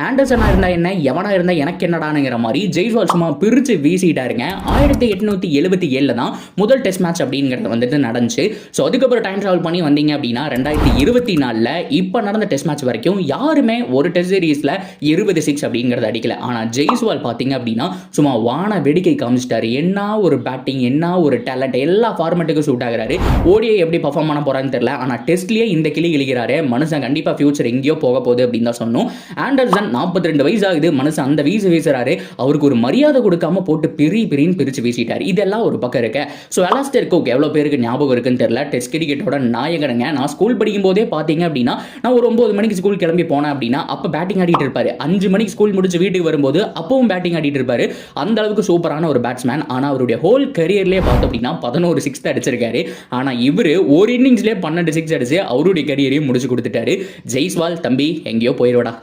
ஆண்டர்சனா இருந்தா என்ன, எவனா இருந்தா எனக்கு என்னடானுங்கிற மாதிரி ஜெய்ஸ்வால் சும்மா பிரிச்சு வீசிட்டாருங்க. 1877 தான் முதல் டெஸ்ட் மேட்ச் அப்படிங்கிறது வந்துட்டு நடந்துச்சு. ஸோ அதுக்கப்புறம் டைம் ட்ராவல் பண்ணி வந்தீங்க அப்படின்னா 2024 இப்போ நடந்த டெஸ்ட் மேட்ச் வரைக்கும் யாருமே ஒரு டெஸ்ட் சீரீஸில் 20 6 அப்படிங்கிறது அடிக்கல. ஆனால் ஜெய்ஸ்வால் பார்த்தீங்க அப்படின்னா சும்மா வான வேடிக்கை காமிச்சிட்டாரு. என்ன ஒரு பேட்டிங், என்ன ஒரு டேலண்ட், எல்லா ஃபார்மேட்டுக்கும் சூட் ஆகிறாரு. ஓடிஐ எப்படி பர்ஃபார்ம் பண்ண போறான்னு தெரியல, ஆனால் டெஸ்ட்லேயே இந்த கிளி இழிக்கிறாரு. மனுஷன் கண்டிப்பாக ஃபியூச்சர் எங்கேயோ போக போகுது அப்படின்னு தான் சொன்னோம். ஆண்டர்சன் 42 வயசு ஆகுது, மனுஷன் அந்த வீசுறாரு. அவருக்கு ஒரு மரியாதை கொடுக்காம போட்டு பிரின்னு பிரிச்சு வீசிட்டாரு. இதெல்லாம் ஒரு பக்கம் இருக்கு. ஸோ அலாஸ்டர் குக் எவ்வளோ பேருக்கு ஞாபகம் இருக்குன்னு தெரியல, டெஸ்ட் கிரிக்கெட்டோட நாயகனுங்க. நான் ஸ்கூல் படிக்கும் போதே பார்த்தீங்க அப்படின்னா நான் ஒரு 9 மணிக்கு ஸ்கூல் கிளம்பி போனேன் அப்படின்னா அப்போ பேட்டிங் ஆடிட்டு இருப்பாரு. 5 மணிக்கு ஸ்கூல் முடிச்சு வீட்டுக்கு வரும்போது அப்பவும் பேட்டிங் ஆடிட்டு இருப்பாரு. அந்த அளவுக்கு சூப்பரான ஒரு பேட்ஸ்மேன். ஆனால் அவருடைய ஹோல் கரியர்லேயே பார்த்தோம் அப்படின்னா 11 6 அடிச்சிருக்காரு. ஆனால் இவர் ஒரு இன்னிங்ஸ்லேயே 12 6 அடிச்சு அவருடைய கரியரையும் முடிச்சு கொடுத்துட்டாரு. ஜெய்ஸ்வால் தம்பி எங்கேயோ போயிடுவடா.